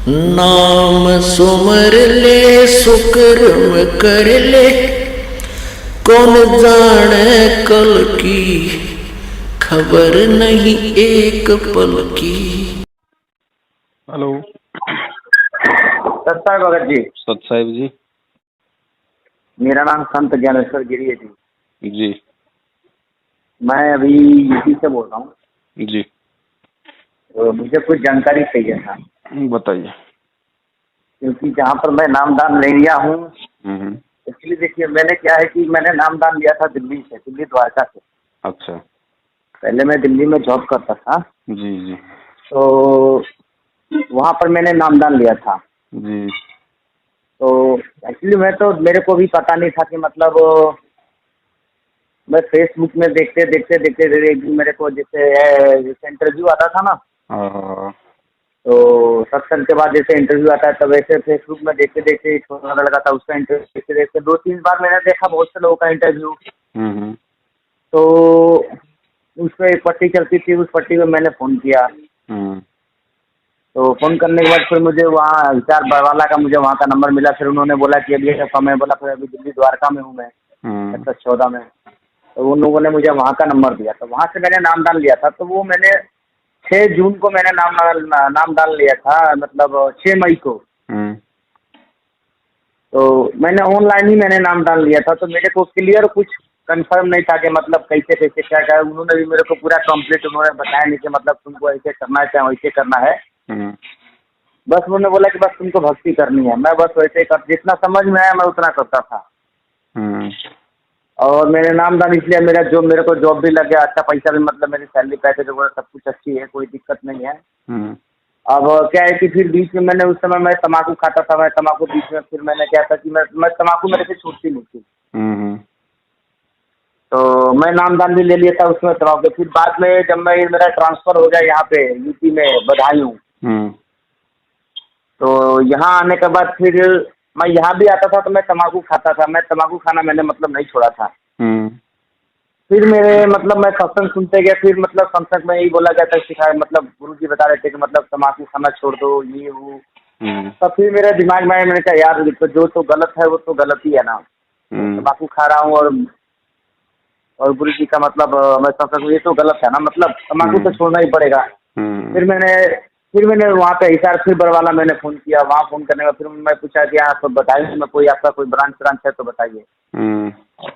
नाम सुमर ले सुकर्म कर ले, कौन जाने कल की, खबर नहीं एक पल की। हेलो। सत्ता भगत जी। सत साहिब जी। मेरा नाम संत ज्ञानेश्वर गिरी है जी। जी मैं अभी यूपी से बोल रहा हूँ। जी तो मुझे कुछ जानकारी चाहिए था, बताइए। क्योंकि जहाँ पर मैं नामदान ले लिया हूँ, एक्चुअली देखिए मैंने क्या है कि मैंने नामदान लिया था दिल्ली से, दिल्ली द्वारका से। अच्छा। पहले मैं दिल्ली में जॉब करता था, जी जी तो वहाँ पर मैंने नामदान लिया था। जी तो एक्चुअली मेरे को भी पता नहीं था कि मतलब मैं फेसबुक में देखते देखते देखते एक दिन मेरे को जैसे इंटरव्यू आता था ना, हाँ तो सत्संग के बाद जैसे इंटरव्यू आता है, तब वैसे फेसबुक में देखते देखते छोटा लगा था उसका इंटरव्यू। देखते देखते 2-3 बार मैंने देखा बहुत से लोगों का इंटरव्यू। तो उस पर एक पट्टी चलती थी, उस पट्टी पे मैंने फ़ोन किया। तो फ़ोन करने के बाद फिर मुझे वहाँ विचार बरवाला का मुझे वहाँ का नंबर मिला। फिर उन्होंने बोला कि अभी ऐसा समय, बोला फिर अभी दिल्ली द्वारका में हूँ मैं, सेक्टर 14 में। तो उन लोगों ने मुझे वहाँ का नंबर दिया, तो वहाँ से मैंने नामदान लिया था। तो वो मैंने 6 जून को मैंने नामदान लिया था, मतलब 6 मई को। तो मैंने ऑनलाइन ही मैंने नामदान लिया था, तो मेरे को क्लियर कुछ कंफर्म नहीं था कि मतलब कैसे कैसे क्या क्या। उन्होंने भी मेरे को पूरा कंप्लीट उन्होंने बताया नहीं कि मतलब तुमको ऐसे करना है चाहे वैसे करना है। बस उन्होंने बोला कि बस तुमको भक्ति करनी है। मैं बस वैसे कर, जितना समझ में आया मैं उतना करता था। और मैंने नामदान इसलिए, मेरे को जॉब भी लग गया, अच्छा पैसा भी, मतलब मेरी सैलरी पैकेज वगैरह सब कुछ अच्छी है, कोई दिक्कत नहीं है। अब क्या है कि फिर बीच में मैंने, उस समय मैं तम्बाकू खाता था, मैं तम्बाकू बीच में, फिर मैंने क्या था कि मैं तम्बाकू मेरे से छूटती नहीं थी। तो मैं नामदान भी ले लिया था उसमें तम्बाकू। फिर बाद में जब मेरा ट्रांसफ़र हो गया यहाँ पे यूपी में बदायूं, तो यहाँ आने के बाद फिर मैं यहाँ भी आता था तो मैं तम्बाकू खाता था। मैं तम्बाकू खाना मैंने मतलब नहीं छोड़ा था। फिर मेरे मतलब मैं सत्संग सुनते गया, फिर मतलब सत्संग में यही बोला जाता है, सिखाया, मतलब गुरुजी बता रहे थे कि मतलब तम्बाकू खाना छोड़ दो, ये वो। तब फिर मेरे दिमाग में आया, मैंने कहा यार तो जो तो गलत है वो तो गलत ही है ना। तम्बाकू खा रहा हूँ और गुरुजी का मतलब मैं सत्संग, ये तो गलत है ना, मतलब तम्बाकू तो छोड़ना ही पड़ेगा। फिर मैंने वहाँ पे हिसार फिर बरवाला मैंने फ़ोन किया। वहाँ फ़ोन करने का फिर मैं पूछा कि आप बताइए मैं, कोई आपका कोई ब्रांच है तो बताइए।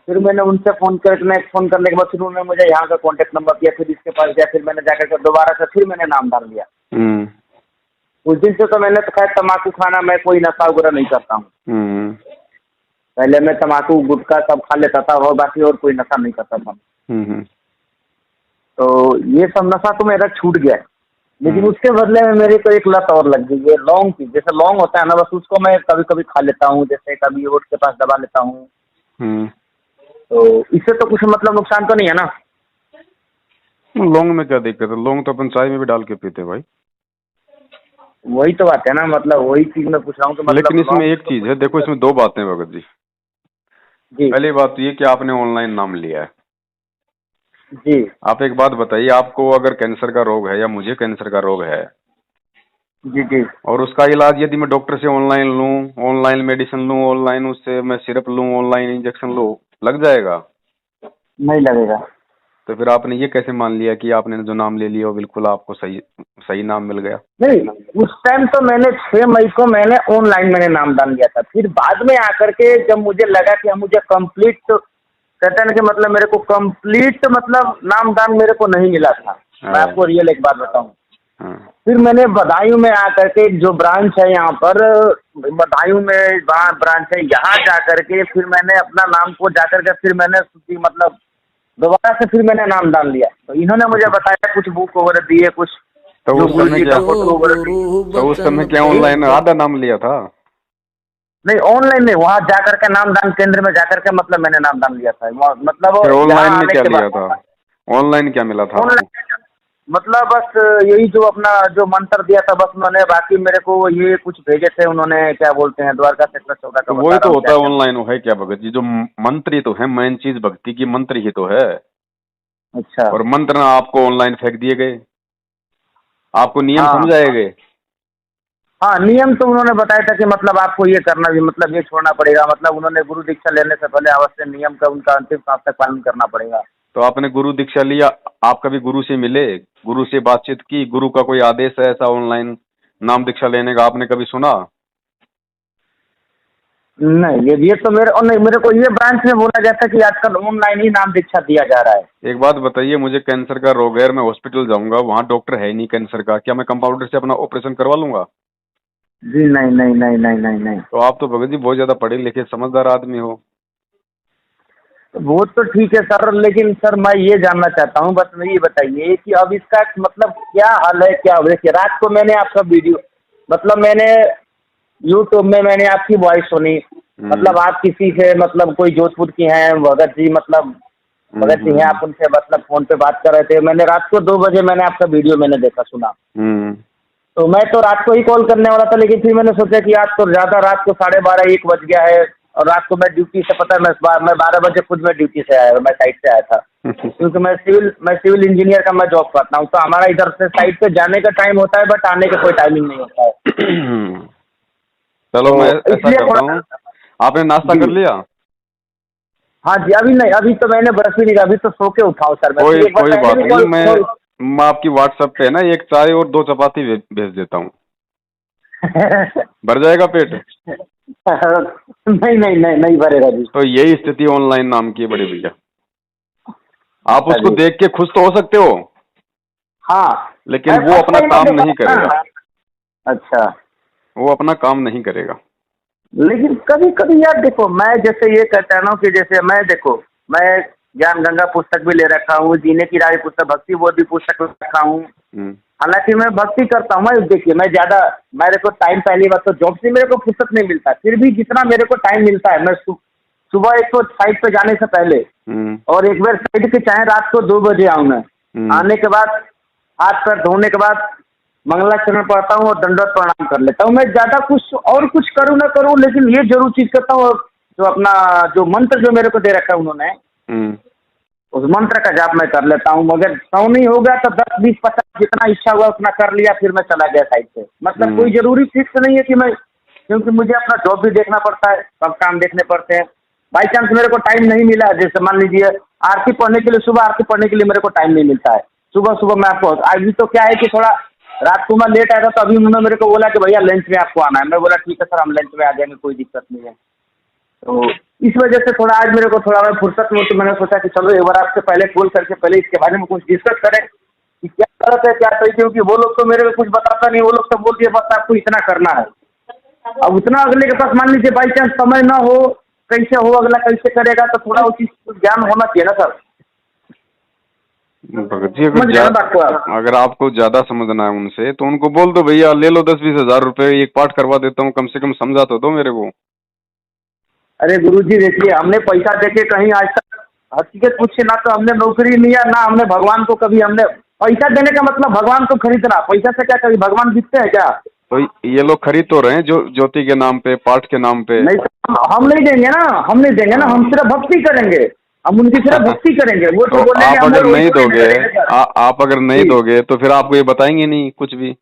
फिर मैंने उनसे फ़ोन करने के बाद फिर उन्होंने मुझे यहाँ का कॉन्टैक्ट नंबर दिया। फिर इसके पास गया, फिर मैंने जाकर के दोबारा से फिर मैंने नाम डाल दिया। उस दिन से तो मैंने तो खैर तम्बाकू खाना, मैं कोई नशा वगैरह नहीं करता हूँ। पहले मैं तम्बाकू गुटखा सब खा लेता था और बाकी और कोई नशा नहीं करता था। तो ये सब नशा तो मेरा छूट गया, लेकिन उसके बदले में मेरे को एक लत और लग गई है लौंग की। जैसे लौंग होता है ना, बस उसको मैं कभी कभी खा लेता हूँ, जैसे कभी होठ के पास दबा लेता हूँ। तो इससे तो कुछ मतलब नुकसान तो नहीं है ना? लौंग में क्या दिक्कत है? लौंग तो अपन चाय में भी डाल के पीते भाई। वही तो बात है ना, मतलब वही चीज मैं पूछ रहा हूँ कि मतलब। लेकिन इसमें एक चीज है, देखो इसमें दो बातें हैं भगत जी। जी पहली बात तो ये कि आपने ऑनलाइन नाम लिया है। जी आप एक बात बताइए, आपको अगर कैंसर का रोग है या मुझे कैंसर का रोग है, जी जी और उसका इलाज यदि मैं डॉक्टर से ऑनलाइन लूं, ऑनलाइन मेडिसिन लूं, ऑनलाइन उससे मैं सिरप लूं, ऑनलाइन इंजेक्शन लूं, लग जाएगा? नहीं लगेगा। तो फिर आपने ये कैसे मान लिया कि आपने जो नाम ले लिया वो बिल्कुल आपको सही सही नाम मिल गया? नहीं, उस टाइम तो मैंने 6 मई को मैंने ऑनलाइन मैंने नामदान लिया था। फिर बाद में आकर के जब मुझे लगा कि हम मुझे कंप्लीट, कहते हैं कि मतलब मेरे को कंप्लीट मतलब नामदान मेरे को नहीं मिला था। मैं आपको रियल एक बात बताऊं, फिर मैंने बदायूं में आकर के जो ब्रांच है यहाँ पर, बदायूं में ब्रांच है, यहाँ जाकर के फिर मैंने अपना नाम को जाकर के फिर मैंने मतलब दोबारा से फिर मैंने नामदान लिया। तो इन्होंने मुझे बताया, कुछ बुक वगैरह दिए, कुछ तो जो उस गुरु समय जी क्या का फोटो वगैरह दी। तो उस समय क्या ऑनलाइन आधा नाम लिया था? नहीं ऑनलाइन नहीं, वहाँ जाकर के नामदान केंद्र में जाकर के मतलब मैंने नामदान लिया था। मतलब फिर यहाँ ऑनलाइन में आने क्या के लिया बाद था? ऑनलाइन क्या मिला था आपको? ऑनलाइन मतलब बस यही जो अपना जो मंत्र दिया था बस उन्होंने, बाकी मेरे को ये कुछ भेजे थे उन्होंने, क्या बोलते हैं, द्वारका सेक्टर 14 का तो बता वही रहा तो हूँ होता क्या है क्या। ऑनलाइन, है क्या भगत जी? जो मंत्र ही तो है, मेन चीज भक्ति की मंत्र ही तो है। अच्छा। और मंत्र ना आपको ऑनलाइन फेंक दिए गए, आपको नियम हाँ समझाए गए। हाँ, नियम तो उन्होंने बताया था कि मतलब आपको ये करना भी, मतलब ये छोड़ना पड़ेगा, मतलब उन्होंने गुरु दीक्षा लेने से पहले अवश्य नियम का उनका अंतिम सांस तक पालन करना पड़ेगा। तो आपने गुरु दीक्षा लिया, आप कभी गुरु से मिले, गुरु से बातचीत की, गुरु का कोई आदेश है ऐसा ऑनलाइन नाम दीक्षा लेने का, आपने कभी सुना? नहीं, ये तो मेरे को ये ब्रांच में बोला गया था कि आजकल ऑनलाइन ही नाम दीक्षा दिया जा रहा है। एक बात बताइए, मुझे कैंसर का रोग है, मैं हॉस्पिटल जाऊंगा, वहाँ डॉक्टर है ही नहीं कैंसर का, क्या मैं कंपाउंडर से अपना ऑपरेशन करवा लूंगा? जी नहीं नहीं नहीं नहीं नहीं नहीं। तो आप तो भगत जी बहुत ज्यादा पढ़े लिखे समझदार आदमी हो। वो तो ठीक है सर, लेकिन सर मैं ये जानना चाहता हूँ, बस ये बताइए कि अब इसका मतलब क्या हल है, क्या हो? देखिए रात को मैंने आपका वीडियो, मतलब मैंने यूट्यूब में मैंने आपकी वॉइस सुनी, मतलब आप किसी से, मतलब कोई जोधपुर की हैं भगत जी, मतलब भगत जी हैं आप, उनसे मतलब फोन पे बात कर रहे थे, मैंने रात को 2 बजे मैंने आपका वीडियो मैंने देखा सुना। तो मैं तो रात को ही कॉल करने वाला था, लेकिन फिर मैंने सोचा कि आज तो ज़्यादा, रात को 12:30-1 बज गया है, और रात को मैं ड्यूटी से, पता है मैं 12 बजे खुद मैं ड्यूटी से आया, मैं साइट से आया था क्योंकि मैं सिविल इंजीनियर का मैं जॉब करता हूँ, तो हमारा इधर से साइट पे जाने का टाइम होता है, बट आने का कोई टाइमिंग नहीं होता है। चलो तो मैं ऐसा करता हूँ, आपने नाश्ता कर लिया? हाँ जी, अभी नहीं, अभी तो मैंने ब्रश भी नहीं किया, अभी तो सो के उठाऊँ सर। कोई बात नहीं, मैं आपकी व्हाट्सएप पे ना 1 चाय और 2 चपाती भेज देता हूँ। भर जाएगा पेट? नहीं नहीं नहीं नहीं भरेगा जी। तो यही स्थिति ऑनलाइन नाम की है बड़े भैया, आप उसको देख के खुश तो हो सकते हो, हाँ, लेकिन वो अपना काम नहीं करेगा। अच्छा, वो अपना काम नहीं करेगा। लेकिन कभी कभी यार देखो, मैं जैसे ये कहता हूँ कि जैसे मैं, देखो मैं ज्ञान गंगा पुस्तक भी ले रखा हूँ, जीने की राह पुस्तक, भक्ति बोध भी पुस्तक ले रखा हूँ, हालांकि मैं भक्ति करता हूँ। मैं देखिए, मैं ज्यादा, मेरे को टाइम, पहली बात तो जॉब से मेरे को फुर्सत नहीं मिलता, फिर भी जितना मेरे को टाइम मिलता है, मैं सुबह एक तो साइट पे जाने से पहले और एक बार साइट के चाहे रात को 2 बजे आऊँ मैं, आने के बाद हाथ पैर धोने के बाद मंगलाचरण पढ़ता हूँ और दंडवत प्रणाम कर लेता हूँ। मैं ज्यादा कुछ करूँ ना करूँ, लेकिन ये जरूर चीज करता हूँ, जो अपना जो मंत्र जो मेरे को दे रखा है उन्होंने, उस मंत्र का जाप मैं कर लेता हूँ। मगर 100 नहीं होगा तो 10, 20, 50 जितना इच्छा हुआ उतना कर लिया, फिर मैं चला गया साइड से। मतलब कोई जरूरी फिक्स नहीं है कि मैं, क्योंकि मुझे अपना जॉब भी देखना पड़ता है, सब काम देखने पड़ते हैं। बाई चांस मेरे को टाइम नहीं मिला, जैसे मान लीजिए आरती पढ़ने के लिए, सुबह आरती पढ़ने के लिए मेरे को टाइम नहीं मिलता है, सुबह मैं आपको, अभी तो क्या है कि थोड़ा रात को मैं लेट आया था, तो अभी उन्होंने मेरे को बोला कि भैया लंच में आपको आना है। मैं बोला ठीक है सर, हम लंच में आ जाएंगे, कोई दिक्कत नहीं है। तो इस वजह से थोड़ा आज मेरे को थोड़ा मैं फुर्सत में, तो मैंने सोचा कि चलो एक बार आपसे पहले कॉल करके पहले इसके बारे में कुछ डिस्कस करें कि क्या गलत है क्या सही, क्योंकि वो लोग तो मेरे को कुछ बताता नहीं, वो लोग तो बोल दिए बस आपको इतना करना है। अब उतना अगले के पास मान लीजिए बाई चांस समय ना हो, कैसे हो, अगला कैसे करेगा, तो थोड़ा उस चीज को ज्ञान होना चाहिए ना सर। भगत जी, अगर आपको ज्यादा समझना है उनसे, तो उनको बोल दो भैया ले लो 10-20 हजार रुपए, एक पाठ करवा देता हूँ, कम से कम समझा तो दो मेरे को। अरे गुरुजी देखिए, हमने पैसा देके कहीं आज तक हकीकत पूछे ना, तो हमने नौकरी लिया ना, हमने भगवान को कभी, हमने पैसा देने का मतलब भगवान को खरीदना, पैसा से क्या कभी भगवान दिखते हैं क्या? तो ये लोग खरीद तो रहे हैं ज्योति के नाम पे, पाठ के नाम पे। नहीं, हम नहीं देंगे ना, हम नहीं देंगे ना, हम सिर्फ भक्ति करेंगे, हम उनकी सिर्फ भक्ति करेंगे। वो तो बोलेंगे आप अगर नहीं दोगे, आप अगर नहीं दोगे तो फिर आपको ये बताएंगे नहीं कुछ भी।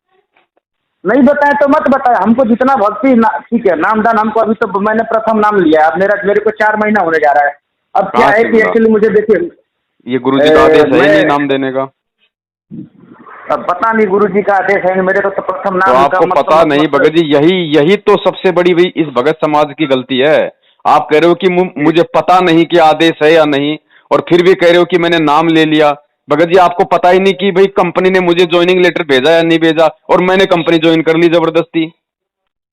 नहीं बताए तो मत बताए, हमको जितना भक्ति, ठीक है, नामदान हमको, अभी तो मैंने प्रथम नाम लिया है, अब मेरे को 4 महीना होने जा रहा है। अब क्या है कि एक्चुअली मुझे देखिए, ये गुरुजी का आदेश है नहीं नाम देने का? अब पता नहीं गुरुजी का आदेश है, मेरे को तो प्रथम नाम। तो आपको पता नहीं भगत जी, यही तो सबसे बड़ी भाई इस भगत समाज की गलती है। आप कह रहे हो कि मुझे पता नहीं कि आदेश है या नहीं, और फिर भी कह रहे हो कि मैंने नाम ले लिया। भगत जी, आपको पता ही नहीं कि भाई कंपनी ने मुझे ज्वाइनिंग लेटर भेजा या नहीं भेजा, और मैंने कंपनी ज्वाइन कर ली जबरदस्ती।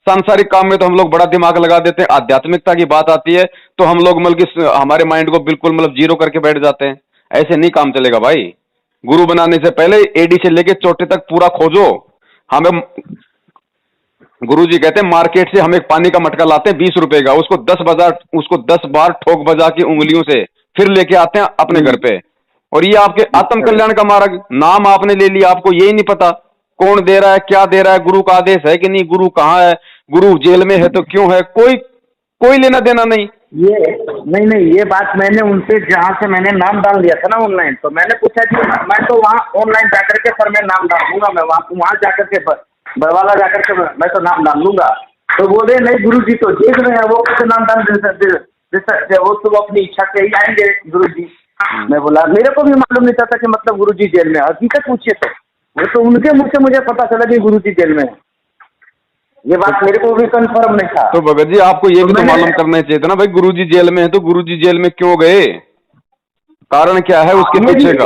सांसारिक काम में तो हम लोग बड़ा दिमाग लगा देते हैं, आध्यात्मिकता की बात आती है तो हम लोग मतलब हमारे माइंड को बिल्कुल मतलब जीरो करके बैठ जाते हैं। ऐसे नहीं काम चलेगा भाई। गुरु बनाने से पहले एडी से लेके चोटी तक पूरा खोजो। हमें गुरुजी कहते हैं मार्केट से हम एक पानी का मटका लाते हैं 20 रुपए का, उसको 10 बार ठोक बजा के उंगलियों से फिर लेके आते हैं अपने घर पे। और ये आपके आत्म कल्याण का मार्ग, नाम आपने ले लिया, आपको यही नहीं पता कौन दे रहा है, क्या दे रहा है, गुरु का आदेश है कि नहीं, गुरु कहाँ है, गुरु जेल में है तो क्यों है, कोई लेना देना नहीं। ये नहीं, ये बात मैंने उनसे, जहाँ से मैंने नाम डाल दिया था ना ऑनलाइन, तो मैंने पूछा कि मैं तो वहाँ ऑनलाइन जाकर के सर मैं नाम डाल दूंगा, मैं वहाँ जाकर के बरवाला जाकर के मैं तो नाम डाल लूंगा। तो बोले नहीं गुरुजी तो जेल में है, वो कैसे नाम डाल दे सकते, वो तो अपनी इच्छा से ही आएंगे गुरुजी। मैं बोला मेरे को भी मालूम नहीं था कि मतलब गुरुजी जेल में है, हकीकत पूछिए तो वो तो उनके मुँह से मुझे पता चला कि गुरुजी जेल में है, ये बात मेरे को भी कंफर्म नहीं था। तो भगत जी आपको ये भी तो मालूम करना चाहिए था ना भाई, गुरुजी जेल में है तो गुरुजी जेल में क्यों गए, कारण क्या है उसके पीछे का?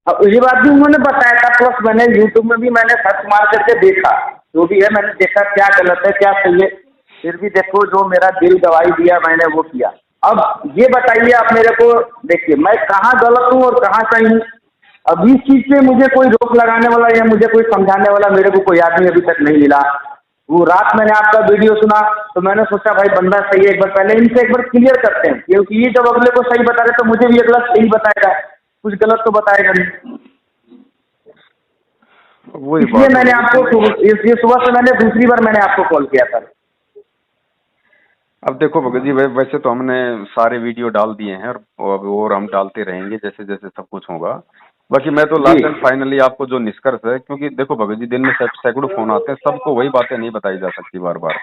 अब ये बात भी उन्होंने बताया था, प्लस मैंने यूट्यूब में भी मैंने सर्च मार करके देखा, जो भी है मैंने देखा क्या गलत है क्या सही है, फिर भी देखो जो मेरा दिल गवाही दिया मैंने वो किया। अब ये बताइए आप मेरे को, देखिए मैं कहाँ गलत हूँ और कहाँ सही हूँ। अब इस चीज़ पे मुझे कोई रोक लगाने वाला या मुझे कोई समझाने वाला मेरे को कोई आदमी अभी तक नहीं मिला। वो रात मैंने आपका वीडियो सुना तो मैंने सोचा भाई बंदा सही है, एक बार पहले इनसे एक बार क्लियर करते हैं, क्योंकि ये जब अगले को सही बता रहे तो मुझे भी अगला सही बताएगा, कुछ गलत तो बताएगा नहीं। इसलिए मैंने आपको ये सुबह से मैंने दूसरी बार मैंने आपको कॉल किया था। अब देखो भगत जी वैसे तो हमने सारे वीडियो डाल दिए हैं और हम डालते रहेंगे जैसे जैसे सब कुछ होगा। बाकी मैं तो लास्ट एंड फाइनली आपको जो निष्कर्ष है, क्योंकि देखो भगत जी दिन में सैकड़ों फोन आते हैं, सबको वही बातें नहीं बताई जा सकती बार बार,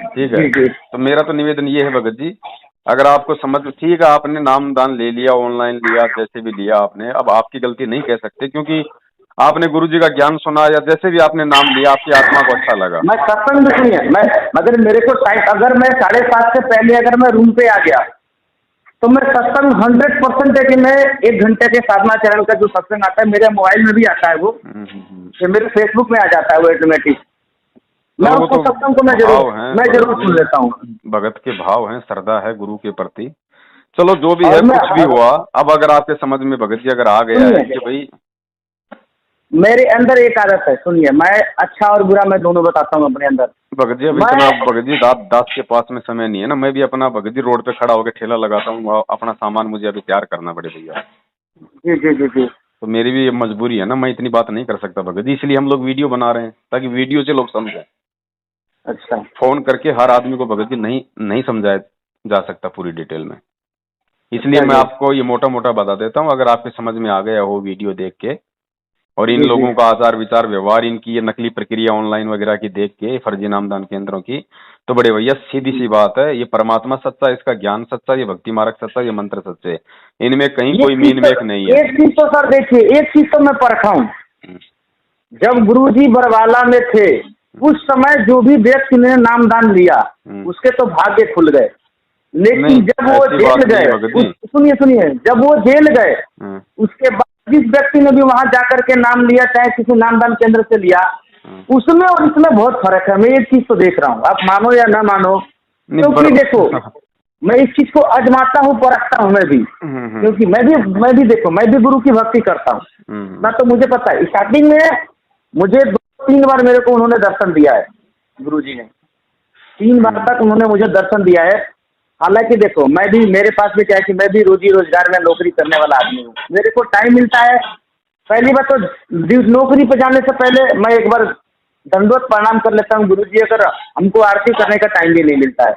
ठीक है? तो मेरा तो निवेदन ये है भगत जी, अगर आपको समझ ठीक है आपने नाम दान ले लिया, ऑनलाइन लिया, जैसे भी लिया आपने, अब आपकी गलती नहीं कह सकते क्योंकि आपने गुरुजी का ज्ञान सुना या जैसे भी आपने नाम लिया आपकी आत्मा को अच्छा लगा। मैं सत्संग नहीं है, मैं अगर मेरे को टाइम अगर मैं 7:30 से पहले अगर मैं रूम पे आ गया तो मैं सत्संग 100% है कि मैं 1 घंटे के साधना चरण का जो सत्संग आता है मेरे मोबाइल में भी आता है, वो मेरे फेसबुक में आ जाता है वो ऑटोमेटिक, मैं उसको सत्संग को मैं जरूर सुन लेता हूँ। भगत के भाव हैं, श्रद्धा है गुरु के प्रति। चलो जो भी है कुछ भी हुआ, अब अगर आपके समझ में भगत जी अगर आ गया है कि भाई मेरे अंदर एक आदत है, सुनिए मैं अच्छा और बुरा मैं दोनों बताता हूँ अपने अंदर। भगत जी अभी इतना भगत जी दांत के पास में समय नहीं है ना, मैं भी अपना भगत जी रोड पे खड़ा होकर ठेला लगाता हूँ, अपना सामान मुझे अभी तैयार करना पड़े भैया। जी जी जी जी। तो मेरी भी मजबूरी है ना, मैं इतनी बात नहीं कर सकता भगत जी, इसलिए हम लोग वीडियो बना रहे हैं ताकि वीडियो से लोग समझें। अच्छा। फोन करके हर आदमी को भगत जी नहीं समझाया जा सकता पूरी डिटेल में, इसलिए मैं आपको ये मोटा मोटा बता देता हूँ। अगर आपके समझ में आ गया हो वीडियो देख के और इन लोगों का आचार विचार व्यवहार, इनकी ये नकली प्रक्रिया ऑनलाइन वगैरह की देख के, फर्जी नामदान केंद्रों की, तो बड़े भैया सीधी सी बात है, ये परमात्मा सच्चा, इसका ज्ञान सच्चा, ये भक्ति मार्ग सच्चा, ये मंत्र सच्चे, इनमें कहीं कोई मीन मेख नहीं है। एक चीज तो सर देखिए, एक चीज तो मैं परखा हूँ, जब गुरुजी बरवाला में थे उस समय जो भी व्यक्ति ने नामदान लिया उसके तो भाग्य खुल गए, लेकिन जब वो जेल गए, सुनिए जब वो जेल गए उसके बाद जिस व्यक्ति ने भी वहां जाकर के नाम लिया, चाहे किसी नामदान केंद्र से लिया, उसमें और इसमें बहुत फर्क है। मैं एक चीज तो देख रहा हूँ, आप मानो या ना मानो, क्योंकि देखो मैं इस चीज को आजमाता हूँ, परखता हूँ मैं भी, क्योंकि मैं भी देखो मैं भी गुरु की भक्ति करता हूँ ना, तो मुझे पता है। स्टार्टिंग में मुझे 2-3 बार मेरे को उन्होंने दर्शन दिया है, गुरुजी ने 3 बार तक उन्होंने मुझे दर्शन दिया है। हालांकि देखो मैं भी, मेरे पास भी क्या है कि मैं भी रोजी रोजगार में नौकरी करने वाला आदमी हूँ, मेरे को टाइम मिलता है। पहली बात तो नौकरी पे जाने से पहले मैं एक बार दंडवत प्रणाम कर लेता हूँ गुरुजी, अगर हमको आरती करने का टाइम भी नहीं मिलता है।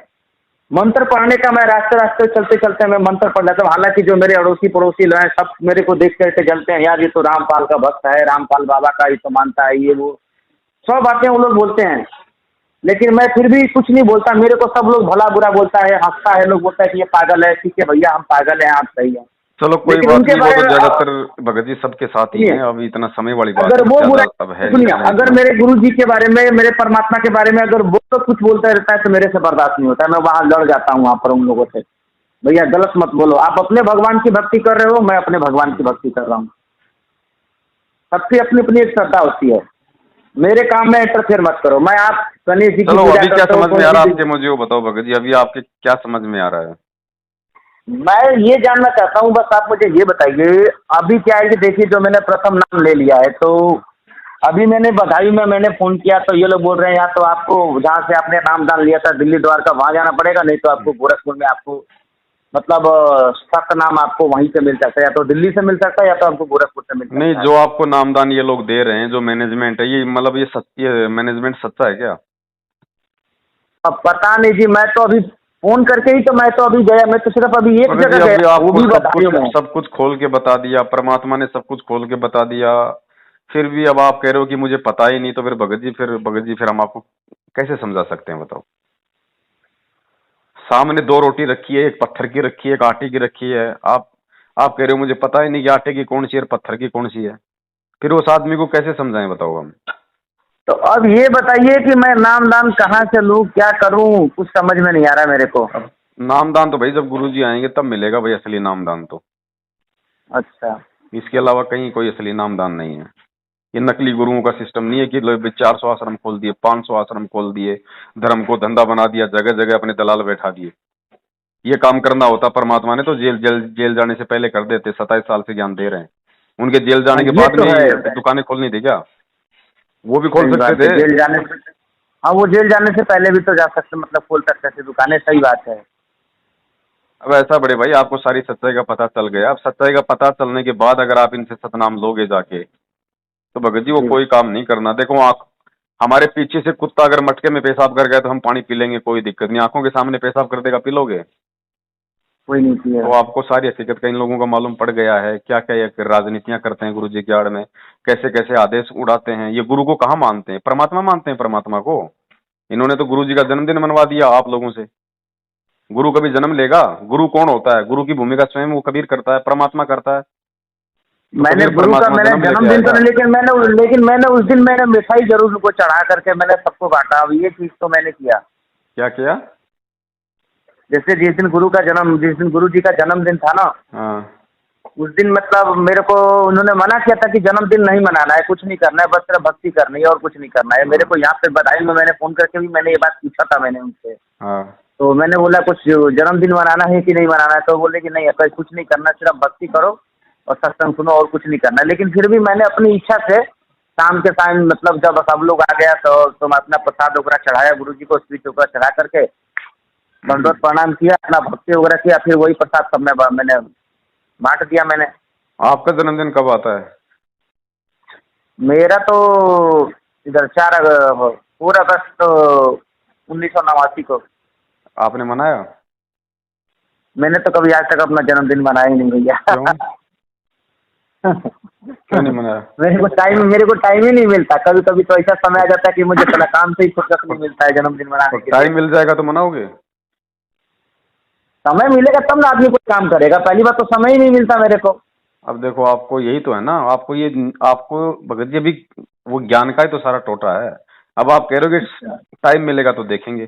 मंत्र पढ़ने का मैं रास्ते चलते मैं मंत्र पढ़ लेता हूँ। हालांकि जो मेरे अड़ोसी पड़ोसी लोग हैं सब मेरे को देख करके जलते हैं, यार ये तो रामपाल का भक्त है, रामपाल बाबा का ये तो मानता है, ये वो सब बातें वो लोग बोलते हैं, लेकिन मैं फिर भी कुछ नहीं बोलता। मेरे को सब लोग भला बुरा बोलता है, हंसता है, लोग बोलता है कि ये पागल है। ठीक है भैया हम पागल हैं, आप सही हैं, चलो कोई बात नहीं, वो तो ज्यादातर भगत जी सबके साथ ही हैं, अभी इतना समय वाली बात अगर वो बुरा सुनिए, अगर मेरे गुरु जी के बारे में, मेरे परमात्मा के बारे में अगर वो तो कुछ बोलता रहता है तो मेरे से बर्दाश्त नहीं होता है, मैं वहाँ लड़ जाता हूँ वहाँ पर उन लोगों से। भैया गलत मत बोलो, आप अपने भगवान की भक्ति कर रहे हो, मैं अपने भगवान की भक्ति कर रहा हूँ, सबकी अपनी अपनी एक श्रद्धा होती है, मेरे काम में इंटरफेयर मत करो। मैं आप गणेश जी चलो अभी क्या समझ में आ रहा है आपके, मुझे वो बताओ भगत जी, अभी आपके क्या समझ में आ रहा है? मैं ये जानना चाहता हूँ, बस आप मुझे ये बताइए अभी क्या है कि देखिए जो मैंने प्रथम नाम ले लिया है, तो अभी मैंने बधाई में मैंने फ़ोन किया तो ये लोग बोल रहे हैं यहाँ तो आपको जहाँ से आपने नामदान लिया था दिल्ली द्वारका वहाँ जाना पड़ेगा, नहीं तो आपको गोरखपुर में आपको मतलब सख्त नाम आपको वहीं से मिल सकता है, या तो दिल्ली से मिल सकता है या तो आपको गोरखपुर से मिल सकता है। नहीं, जो आपको नामदान ये लोग दे रहे हैं, जो मैनेजमेंट है, ये मतलब ये मैनेजमेंट सच्चा है क्या? अब पता नहीं जी, मैं तो अभी फोन करके ही तो मैं तो अभी गया, मैं तो सिर्फ अभी एक जगह गया, वो भी सब कुछ खोल के बता दिया, परमात्मा ने सब कुछ खोल के बता दिया, फिर भी अब आप कह रहे हो कि मुझे पता ही नहीं, तो फिर भगत जी फिर हम आपको कैसे समझा सकते हैं बताओ। सामने 2 रोटी रखी है, एक पत्थर की रखी है, एक आटे की रखी है। आप कह रहे हो मुझे पता ही नहीं कि आटे की कौन सी है और पत्थर की कौन सी है। फिर उस आदमी को कैसे समझाएं बताओ हम। तो अब ये बताइए कि मैं नाम दान कहाँ से लूँ, क्या करूँ, कुछ समझ में नहीं आ रहा मेरे को। अब नामदान तो भाई जब गुरुजी आएंगे तब मिलेगा भाई असली नामदान तो। अच्छा। इसके अलावा कहीं कोई असली नामदान नहीं है। ये नकली गुरुओं का सिस्टम नहीं है कि लोग 400 आश्रम खोल दिए, 500 आश्रम खोल दिए, धर्म को धंधा बना दिया, जगह जगह अपने दलाल बैठा दिए। ये काम करना होता परमात्मा ने तो जेल जाने से पहले कर देते। 27 साल से ज्ञान दे रहे हैं, उनके जेल हाँ, जाने के ये बाद तो में है। ही दुकानें खोलनी थी क्या? वो भी खोल सही सकते बात है, थे। जेल जाने से। हाँ, वो जेल जाने से पहले भी तो जा सकते, मतलब खोल सकते थे दुकानें, सही बात है। अब ऐसा बड़े भाई आपको सारी सच्चाई का पता चल गया। अब सच्चाई का पता चलने के बाद अगर आप इनसे सतनाम लोगे जाके, तो भगत जी वो जी। कोई काम नहीं करना। देखो आँख, हमारे पीछे से कुत्ता अगर मटके में पेशाब कर गया तो हम पानी पी लेंगे, कोई दिक्कत नहीं। आंखों के सामने पेशाब कर देगा, पी लोगे? कोई नहीं किया। तो आपको सारी हकीकत का इन लोगों का मालूम पड़ गया है। क्या क्या ये राजनीतियां करते हैं गुरु जी की आड़ में, कैसे कैसे आदेश उड़ाते हैं। ये गुरु को कहाँ मानते हैं? परमात्मा मानते हैं परमात्मा को। इन्होंने तो गुरु जी का जन्मदिन मनवा दिया आप लोगों से। गुरु कभी जन्म लेगा? गुरु कौन होता है? गुरु की भूमिका स्वयं वो कबीर करता है, परमात्मा करता है। तो मैंने कबीर गुरु का परमात्मा मैंने जन्म लेके जन्मदिन तो आएगा? नहीं, लेकिन मैंने उस दिन मैंने मिठाई जरूर उनको चढ़ा करके मैंने सबको बांटा। अब ये चीज तो मैंने किया। क्या किया? जैसे जिस दिन गुरु जी का जन्मदिन था ना, हाँ। उस दिन मतलब मेरे को उन्होंने मना किया था कि जन्मदिन नहीं मनाना है, कुछ नहीं करना है, बस सिर्फ भक्ति करनी है और कुछ नहीं करना है। मेरे को यहाँ पे बधाई में मैंने फोन करके भी मैंने ये बात पूछा था मैंने उनसे। हाँ। तो मैंने बोला कुछ जन्मदिन मनाना है कि नहीं मनाना है, तो बोले कि नहीं अगर कुछ नहीं करना, सिर्फ भक्ति करो और सत्संग सुनो और कुछ नहीं करना। लेकिन फिर भी मैंने अपनी इच्छा से शाम के टाइम मतलब जब सब लोग आ गया तो मैं अपना प्रसाद वगैरह चढ़ाया गुरु जी को, स्वीट वगैरह चढ़ा करके दंडवत प्रणाम किया, अपना भक्ति वगैरह किया। फिर वही प्रसाद सब में मैंने बांट दिया मैंने। आपका जन्मदिन कब आता है? मेरा तो इधर 4 अगस्त 1989 को। आपने मनाया? मैंने तो कभी आज तक अपना जन्मदिन मनाया ही नहीं भैया। क्यों? क्यों नहीं मनाया? मेरे को टाइम ही नहीं मिलता। कभी कभी तो ऐसा समय आ जाता है कि मुझे पहले काम से ही फुर्सत नहीं मिलता है जन्मदिन मनाने के लिए। टाइम मिल जाएगा तो मनाओगे? समय मिलेगा तब ना आदमी कुछ काम करेगा। पहली बात तो समय ही नहीं मिलता मेरे को। अब देखो आपको यही तो है ना, आपको भगत जी अभी वो ज्ञान का ही तो सारा टोटा है। अब आप कह रहे हो कि टाइम मिलेगा तो देखेंगे।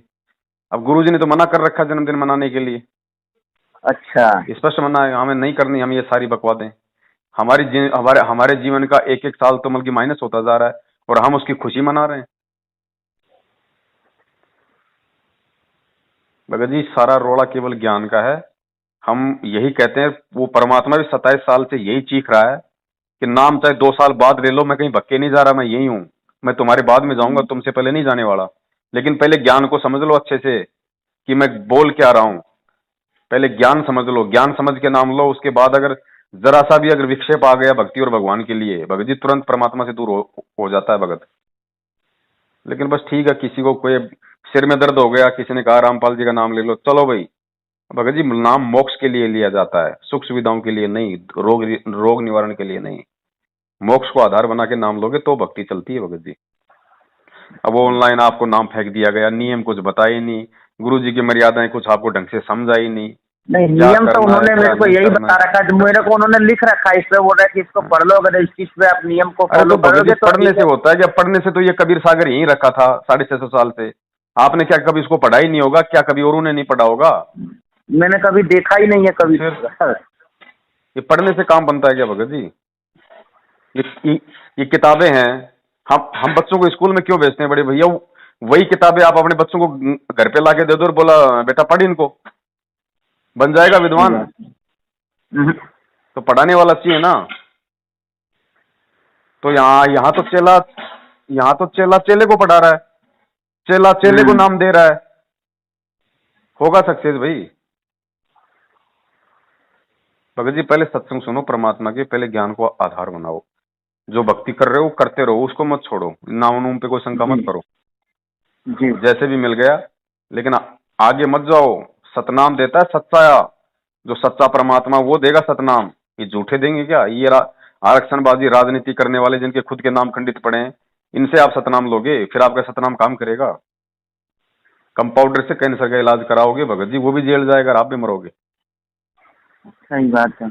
अब गुरुजी ने तो मना कर रखा जन्मदिन मनाने के लिए। अच्छा। स्पष्ट मना है, हमें नहीं करनी हम ये सारी बकवादें। हमारे जीवन का एक एक साल तो बल्कि माइनस होता जा रहा है और हम उसकी खुशी मना रहे हैं। भगत जी सारा रोड़ा केवल ज्ञान का है। हम यही कहते हैं, वो परमात्मा भी 27 साल से यही चीख रहा है कि नाम चाहे 2 साल बाद ले लो, मैं कहीं भक्के नहीं जा रहा, मैं यही हूँ। मैं तुम्हारे बाद में जाऊंगा, तुमसे पहले नहीं जाने वाला। लेकिन पहले ज्ञान को समझ लो अच्छे से कि मैं बोल क्या रहा हूँ। पहले ज्ञान समझ लो, ज्ञान समझ के नाम लो। उसके बाद अगर जरा सा भी अगर विक्षेप आ गया भक्ति और भगवान के लिए, भगत जी तुरंत परमात्मा से दूर हो जाता है भगत। लेकिन बस ठीक है, किसी को कोई सिर में दर्द हो गया, किसी ने कहा रामपाल जी का नाम ले लो, चलो भाई। भगत जी नाम मोक्ष के लिए लिया जाता है, सुख सुविधाओं के लिए नहीं, रोग निवारण के लिए नहीं। मोक्ष को आधार बना के नाम लोगे तो भक्ति चलती है भगत जी। अब ऑनलाइन आपको नाम फेंक दिया गया, नियम कुछ बताए नहीं, गुरु जी की मर्यादाएं कुछ आपको ढंग से समझाई नहीं। नहीं, नियम तो उन्होंने मेरे को यही बता रखा है, मेरे को उन्होंने लिख रखा है। इस पे बोल रहा है कि इसको पढ़ लो, अगर इस चीज पे आप नियम को फॉलो करोगे तो पढ़ने से होता है क्या? पढ़ने से तो ये कबीर सागर यहीं रखा था 650 साल से। आपने क्या कभी इसको पढ़ा ही नहीं होगा? क्या कभी और उन्हें नहीं पढ़ा होगा? मैंने कभी देखा ही नहीं है कभी। ये पढ़ने से काम बनता है क्या भगत जी? ये किताबें हैं, हम बच्चों को स्कूल में क्यों भेजते हैं बड़े भैया? वही किताबें आप अपने बच्चों को घर पे लाके दे दो और बोला बेटा पढ़ इनको, बन जाएगा विद्वान। तो पढ़ाने वाला चाहिए ना। तो यहाँ तो चेला चेले को पढ़ा रहा है, चेला चेले को नाम दे रहा है। होगा सक्सेस भाई? भगत जी पहले सत्संग सुनो परमात्मा के, पहले ज्ञान को आधार बनाओ। जो भक्ति कर रहे हो करते रहो, उसको मत छोड़ो, नाम नूम पे कोई शंका मत करो जी। जैसे भी मिल गया, लेकिन आगे मत जाओ। सतनाम देता है सच्चा, जो सच्चा परमात्मा वो देगा सतनाम। ये झूठे देंगे क्या? आरक्षणबाजी राजनीति करने वाले जिनके खुद के नाम खंडित पड़े हैं, इनसे आप सतनाम लोगे, फिर आपका सतनाम काम करेगा? कंपाउंडर से कैंसर का इलाज कराओगे भगत जी, वो भी जेल जाएगा और आप भी मरोगे। सही बात है।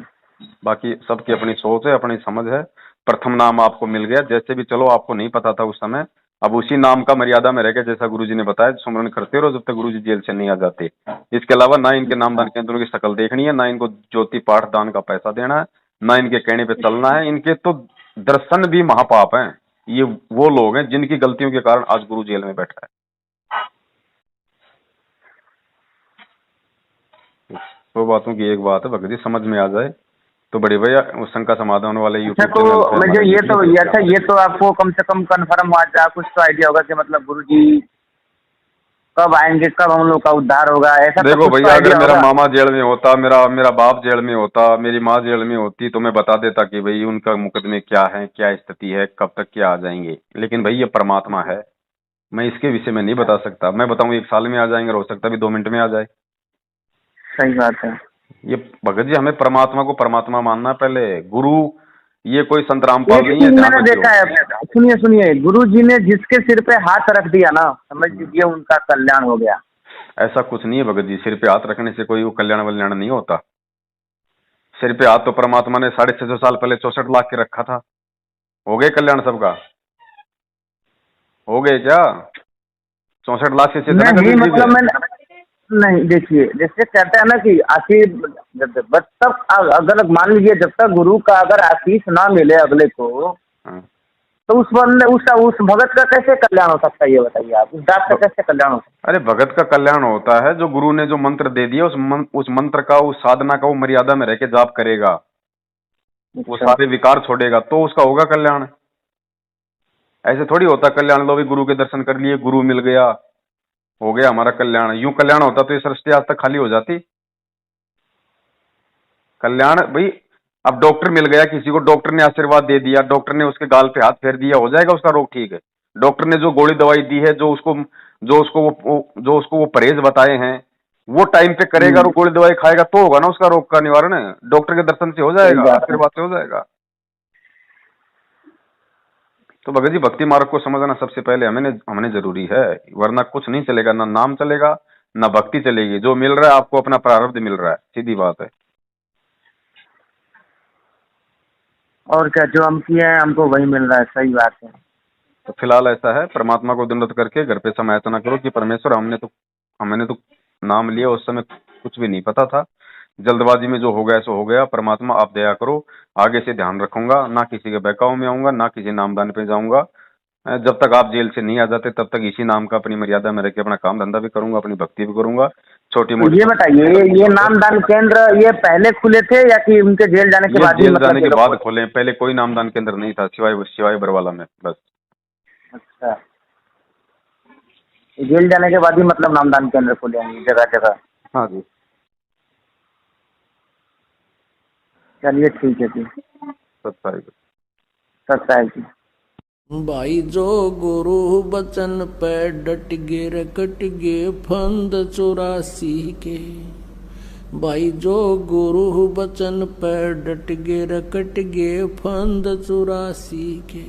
बाकी सबकी अपनी सोच है, अपनी समझ है। प्रथम नाम आपको मिल गया, जैसे भी चलो, आपको नहीं पता था उस समय, अब उसी नाम का मर्यादा में रह गया, जैसा गुरुजी ने बताया, सुमरन करते रहो जब तक गुरुजी जेल से नहीं आ जाते। इसके अलावा ना इनके नामदान केंद्रों की शक्ल देखनी है, ना इनको ज्योति पाठ दान का पैसा देना है, ना इनके कहने पे चलना है। इनके तो दर्शन भी महापाप हैं। ये वो लोग हैं जिनकी गलतियों के कारण आज गुरु जेल में बैठा है। दो बातों की एक बात है भगत जी, समझ में आ जाए तो बड़े भैया उस शंका समाधान वाले अच्छा, तो मुझे ये तो आपको कम से कम कंफर्म हुआ था, कुछ तो आइडिया होगा कि मतलब गुरुजी कब आएंगे, कब हम लोग का उद्धार होगा, ऐसा? देखो भैया, अगर मेरा मामा जेल में होता, मेरा बाप जेल में होता, मेरी माँ जेल में होती, तो मैं बता देता कि भाई उनका मुकदमे क्या है, क्या स्थिति है, कब तक क्या आ जाएंगे। लेकिन भाई ये परमात्मा है, मैं इसके विषय में नहीं बता सकता। मैं बताऊं 1 साल में आ जाएंगे, हो सकता है 2 मिनट में आ जाए। सही बात है। ये भगत जी, हमें परमात्मा को परमात्मा मानना है पहले। गुरु ये कोई संत रामपाल नहीं है। मैंने देखा है, सुनिए, गुरु जी ने जिसके सिर पे हाथ रख दिया ना, समझ लीजिए उनका कल्याण हो गया। ऐसा कुछ नहीं है भगत जी, सिर पे हाथ रखने से कोई कल्याण वल्याण नहीं होता। सिर पे हाथ तो परमात्मा ने 650 साल पहले 64 लाख के रखा था। हो गए कल्याण सबका? हो गए क्या? 64 लाख से नहीं, मतलब मैं नहीं, देखिए जैसे कहते हैं ना कि आशीष, जब तक अगर मान लीजिए जब तक गुरु का अगर आशीष ना मिले अगले को, तो उस बंदे उस भगत का कैसे कल्याण हो सकता है, ये बताइए आप। उस दास का कैसे कल्याण हो सकता है? अरे भगत का कल्याण होता है जो गुरु ने जो मंत्र दे दिया, उस मंत्र का, उस साधना का वो मर्यादा में रह के जाप करेगा, वो सारे विकार छोड़ेगा, तो उसका होगा कल्याण। ऐसे थोड़ी होता कल्याण, लो भी गुरु के दर्शन कर लिए, गुरु मिल गया, हो गया हमारा कल्याण। यूं कल्याण होता तो ये सृष्टि आज तक खाली हो जाती। कल्याण भाई, अब डॉक्टर मिल गया किसी को, डॉक्टर ने आशीर्वाद दे दिया, डॉक्टर ने उसके गाल पे हाथ फेर दिया, हो जाएगा उसका रोग ठीक है? डॉक्टर ने जो गोली दवाई दी है, जो उसको वो परहेज बताए हैं, वो टाइम पे करेगा, वो गोली दवाई खाएगा, तो होगा ना उसका रोग का निवारण। डॉक्टर के दर्शन से हो जाएगा, आशीर्वाद से हो जाएगा। तो भगत जी, भक्ति मार्ग को समझना सबसे पहले हमने जरूरी है, वरना कुछ नहीं चलेगा, ना नाम चलेगा, ना भक्ति चलेगी। जो मिल रहा है आपको अपना प्रारब्ध मिल रहा है, सीधी बात है। और क्या, जो हम किए हैं हमको वही मिल रहा है। सही बात है। तो फिलहाल ऐसा है, परमात्मा को दंडवत करके घर पे समायाचना करो कि परमेश्वर, हमने तो नाम लिया, उस समय कुछ भी नहीं पता था, जल्दबाजी में जो हो गया सो हो गया। परमात्मा आप दया करो, आगे से ध्यान रखूंगा, ना किसी के बहकाव में आऊंगा, ना किसी नामदान पे जाऊंगा। जब तक आप जेल से नहीं आ जाते तब तक इसी नाम का अपनी मर्यादा में रह के अपना काम धंधा भी करूंगा, अपनी भक्ति भी करूंगा, छोटी मोटी। ये बताइए, ये नामदान केंद्र ये पहले खुले थे या कि उनके जेल जाने के बाद? जेल जाने के बाद खोले, पहले कोई नामदान केंद्र नहीं था, सिवाय बरवाला में बस। अच्छा, जेल जाने के बाद ही मतलब नामदान केंद्र खोले हैं जगह जगह? हाँ जी। चलिए ठीक है जी। सत्साई जी। भाई जो गुरु बचन पे डट गे रकट गे फंद 84 के। भाई जो गुरु बचन पे डट गे रकट गे फंद 84 के।